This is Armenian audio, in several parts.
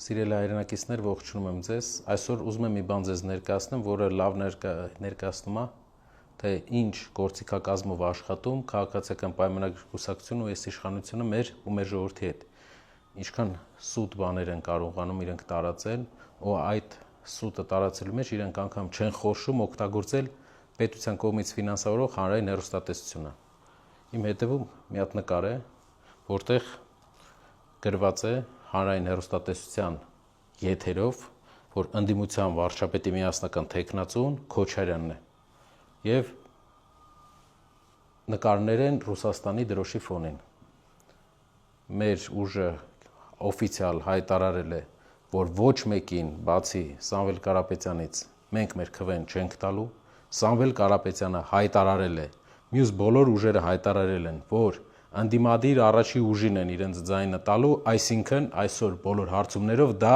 Սիրելի հայրենակիցներ, ողջունում եմ ձեզ։ Այսօր ուզում եմ մի բան ձեզ ներկայացնեմ, որը լավ ներկայացնում է, թե ինչ գործիքակազմով աշխատում քաղաքացիական պայմանագրի կուսակցությունը ու այս իշխանությունը մեր ու մեր ժողովրդի հետ։ Ինչքան սուտ բաներ են կարողանում իրենք տարածել, ու այդ սուտը տարածելու մեջ իրենք անգամ չեն խորշում օգտագործել պետության կողմից ֆինանսավորող հանրային հեռուստատեսությունը։ Իմ հետևում մի հատ նկար է, որտեղ գրված է հանրային հեռուստատեսության եթերով, որ ընդդիմության վարչապետի միասնական թեկնածուն Քոչարյանն է, եւ նկարներ են Ռուսաստանի դրոշի ֆոնին։ Մեր ուժը օֆիցիալ հայտարարել է, որ ոչ մեկին, բացի Սամվել Կարապետյանից, մենք մեր քվեն չենք տալու։ Սամվել Կարապետյանը հայտարարել է, մյուս բոլոր ուժերը հայտարարել են, որ ընդդիմադիր առաջի ուժին են իրենց ձայնը տալու, այսինքն այսօր բոլոր հարցումներով դա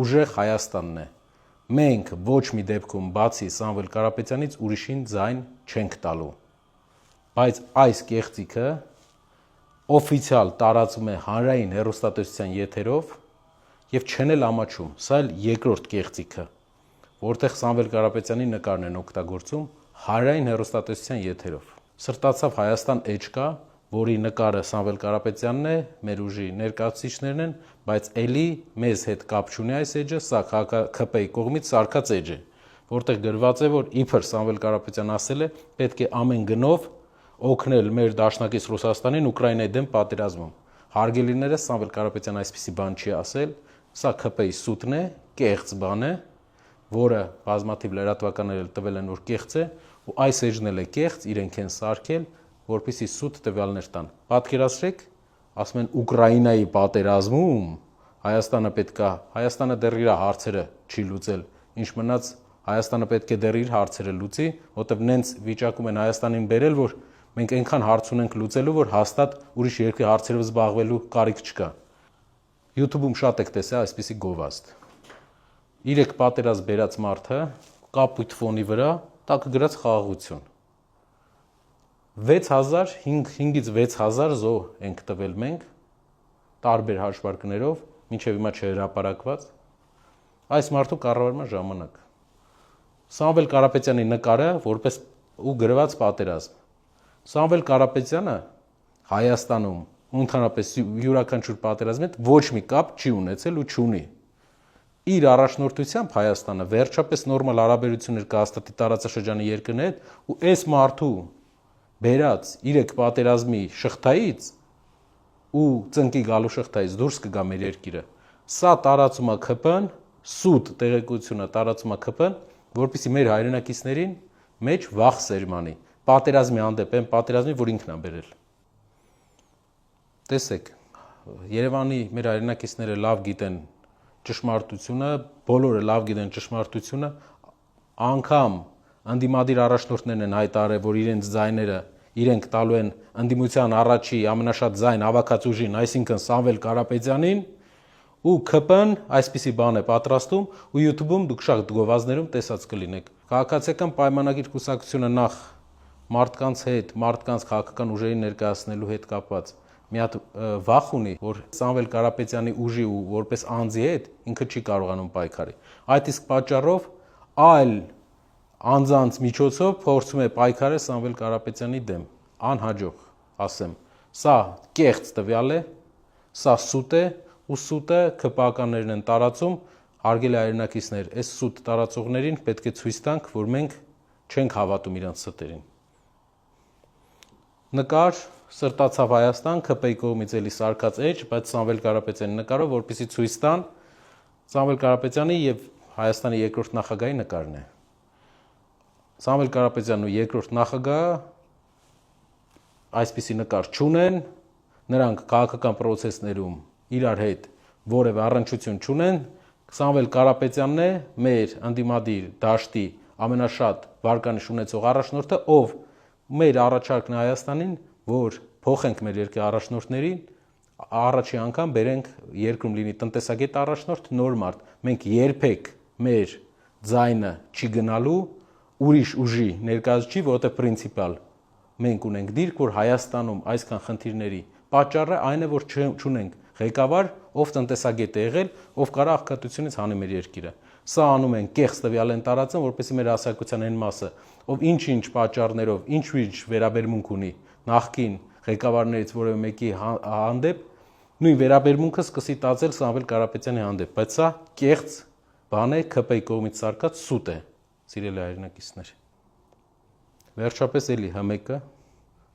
ուժեղ Հայաստանն է։ Մենք ոչ մի դեպքում բացի Սամվել Կարապետյանից ուրիշին ձայն չենք տալու։ Բայց այս կեղծիքը օֆիցիալ տարածում է հանրային հեռուստատեսության եթերով եւ չեն էլ ամաչում։ Սա էլ երկրորդ կեղծիքը, որտեղ Սամվել Կարապետյանի նկարն են օգտագործում հանրային հեռուստատեսության եթերով։ Սրտացավ Հայաստան էջկա, որի նկարը Սամվել Կարապետյանն է, մեր ուժի ներկայացուցիչներն են, բայց ելի մեզ հետ կապ չունի այս էջը, սա ՔՊ-ի կողմից սարքած էջ է, որտեղ գրված է, որ իբր Սամվել Կարապետյանը ասել է, պետք է ամեն գնով օգնել մեր դաշնակից Ռուսաստանին Ուկրաինայի դեմ պատերազմում։ Հարգելիներս, Սամվել Կարապետյանը այսպիսի բան չի ասել, սա ՔՊ-ի սուտն է, կեղծ բան է, որը բազմաթիվ լրատվականներ տվել են, որ կեղծ է, ու այս էջն էլ է կեղծ, իրենք են սարքել, որպեսզի սուտ տվյալներ տան։ Պատկերացրեք, ասում են Ուկրաինայի պատերազմում Հայաստանը դեռ իր հարցերը չի լուծել, ինչ մնաց Հայաստանը պետք է դեռ իր հարցերը լուծի, որտեղ նենց վիճակում են Հայաստանին բերել, որ մենք այնքան հարց ունենք լուծելու, որ հաստատ ուրիշ երկրի հարցերով զբաղվելու կարիք չկա։ YouTube-ում շատ եք տեսել այսպիսի գովազդ։ 3 պատերազմ բերած մարդը կապույտ ֆոնի վրա տակը գրած խաղաղություն։ 5-ից 6000 զո ենք տվել մենք, տարբեր հաշվարկներով, մինչև հիմա չհրապարակված, այս մարդու կառավարման ժամանակ։ Սամվել Կարապետյանի նկարը որպես ու գրված պատերազմ։ Սամվել Կարապետյանը Հայաստանում ու ընդհանրապես յուրաքանչյուր պատերազմի հետ ոչ մի կապ չի ունեցել ու չունի։ Իր առաջնորդությամբ Հայաստանը վերջապես նորմալ հարաբերություններ կհաստատի տարածաշրջանի երկրների հետ, ու այս մարդու բերած 3 պատերազմի շղթայից ու ծնկի գալու շղթայից դուրս կգա մեր երկիրը։ Սա տարածում է ՔՊ-ն, սուտ տեղեկությունը տարածում է ՔՊ-ն, որպեսզի մեր հայրենակիցներին մեջ վախ սերմանի։ Պատերազմի հանդեպ են պատերազմի, որ ինքն է բերել։ Տեսեք, Երևանի մեր հայրենակիցները լավ գիտեն ճշմարտությունը, բոլորը լավ գիտեն ճշմարտությունը, անգամ ընդդիմադիր առաջնորդներն են հայտարարել, որ իրենց ձայները իրենք տալու են ընդդիմության առաջի ամենաշատ ձայն հավաքած ուժին, այսինքն Սամվել Կարապետյանին, ու ՔՊ-ն այսպիսի բան է պատրաստում, ու YouTube-ում դուք շատ գովազդներում տեսած կլինեք։ Քաղաքացիական պայմանագիր կուսակցությունը նախ մարդկանց հետ, մարդկանց քաղաքական ուժերի ներկայացնելու հետ կապված մի հատ վախ ունի, որ Սամվել Կարապետյանի ուժի ու որպես անձի հետ ինքը չի կարողանում պայքարի։ Այդ իսկ պատճառով այլ անձանց միջոցով փորձում է պայքարել Սամվել Կարապետյանի դեմ, անհաջող, ասեմ։ Սա կեղծ տվյալ է, սա սուտ է, ու սուտը ՔՊ-ականներն են տարածում, հարգելի հայրենակիցներ, այս սուտ տարածողներին պետք է ցույց տանք, որ մենք չենք հավատում իրանց ստերին։ Նկար սրտացավ Հայաստան, ՔՊ-ի կողմից էլի սարքած էջ, բայց Սամվել Կարապետյանի նկարով, որպեսզի ցույց տան Սամվել Կարապետյանի եւ Հայաստանի երկրորդ նախագահի նկարն է։ Սամվել Կարապետյանն ու երկրորդ նախագահը այսպիսի նկար չունեն, նրանք քաղաքական պրոցեսներում իրար հետ որևէ առնչություն չունեն։ Սամվել Կարապետյանն է մեր ընդդիմադիր դաշտի ամենաշատ վարկանիշ ունեցող առաջնորդը, ով մեր առաջարկն է Հայաստանին, որ փոխենք մեր երկրի առաջնորդներին, առաջի անգամ բերենք երկրում լինի տնտեսագետ առաջնորդ, նոր մարդ։ Մենք երբեք մեր ձայնը չի գնալու ուրիշ ուժի ներկայացուցիչ, որովհետև պրինցիպալ մենք ունենք դիրք, որ Հայաստանում այսքան խնդիրների պատճառը այն է, որ չունենք ղեկավար, ով տնտեսագետ է եղել, ով կարա աղքատությունից հանի մեր երկիրը։ Սա անում են կեղծ տվյալ են տարածում, որպեսզի մեր հասարակության այն մասը, ով ինչ-ինչ պատճառներով, ինչ-ինչ վերաբերմունք ունի նախկին ղեկավարներից որևէ մեկի հանդեպ, նույն վերաբերմունքը սկսի տածել Սամվել Կարապետյանի հանդեպ, բայց սա կեղծ բան է, ՔՊ-ի կողմից սարքած սուտ է, սիրելի հայրենակիցներ։ Վերջապես էլի ՀՄԿ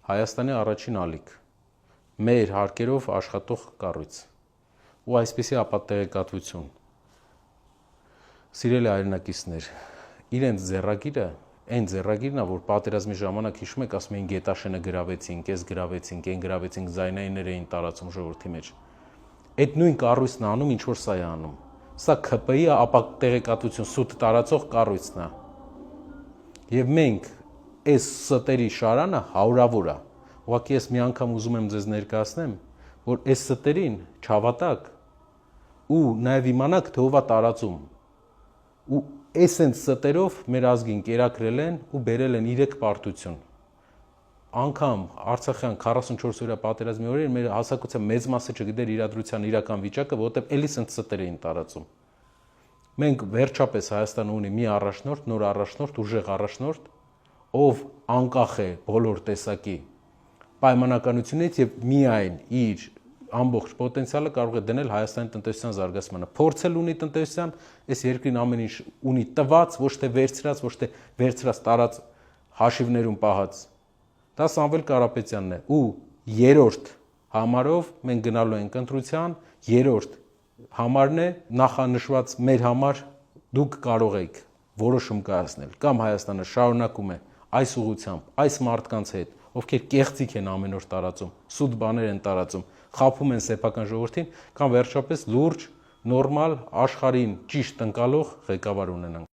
Հայաստանի առաջին ալիք, մեր հարկերով աշխատող կառույց ու այսպիսի ապատեղեկատվություն։ Սիրելի հայրենակիցներ, իրենց ձեռագիրը, այն ձեռագիրն է, որ պատերազմի ժամանակ հիշում եք, ասում էին Գետաշենը գրավեցինք, այս գրավեցինք, այն գրավեցինք, զայնայիններ էին տարածում ժողովրդի մեջ։ Այդ նույն կառույցն է անում, ինչ որ սա է անում։ Սա ՔՊ-ի ապատեղեկատվություն սուտ տարածող կառույցն է։ Եվ մենք այս ստերի շարանը հարյուրավոր է։ Ուղղակի ես մի անգամ ուզում եմ ձեզ ներկայացնեմ, որ այս ստերին չհավատաք ու նաև իմանաք, թե ով է տարածում։ Ու այսենց ստերով մեր ազգին կերակրել են ու բերել են 3 պարտություն։ Անգամ Արցախյան 44 օրյա պատերազմի օրերին մեր հասարակության մեծ մասը չգիտեր իրադրության իրական վիճակը, որովհետև էլի սենց ստեր էին տարածում։ Մենք վերջապես Հայաստանը ունի մի առաջնորդ, նոր առաջնորդ, ուժեղ առաջնորդ, ով անկախ է բոլոր տեսակի պայմանականությունից եւ միայն իր ամբողջ պոտենցիալը կարող է դնել Հայաստանի տնտեսության զարգացմանը։ Փորձել ունի տնտեսության, այս երկրին ամեն ինչ ունի տված, ոչ թե վերցրած տարած հաշիվներում պահած։ Դա Սամվել Կարապետյանն է ու երրորդ համարով մենք գնալու ենք ընտրության, երրորդ համարն է նախանշված մեր համար դուք կարող եք որոշում կայացնել կամ Հայաստանը շարունակում է այս ուղղությամբ, այս մարդկանց հետ, ովքեր կեղծիք են ամեն օր տարածում, սուտ բաներ են տարածում, խաբում են սեփական ժողովրդին, կամ վերջապես լուրջ, նորմալ, աշխարհին ճիշտ ընկալող ղեկավար ունենանք։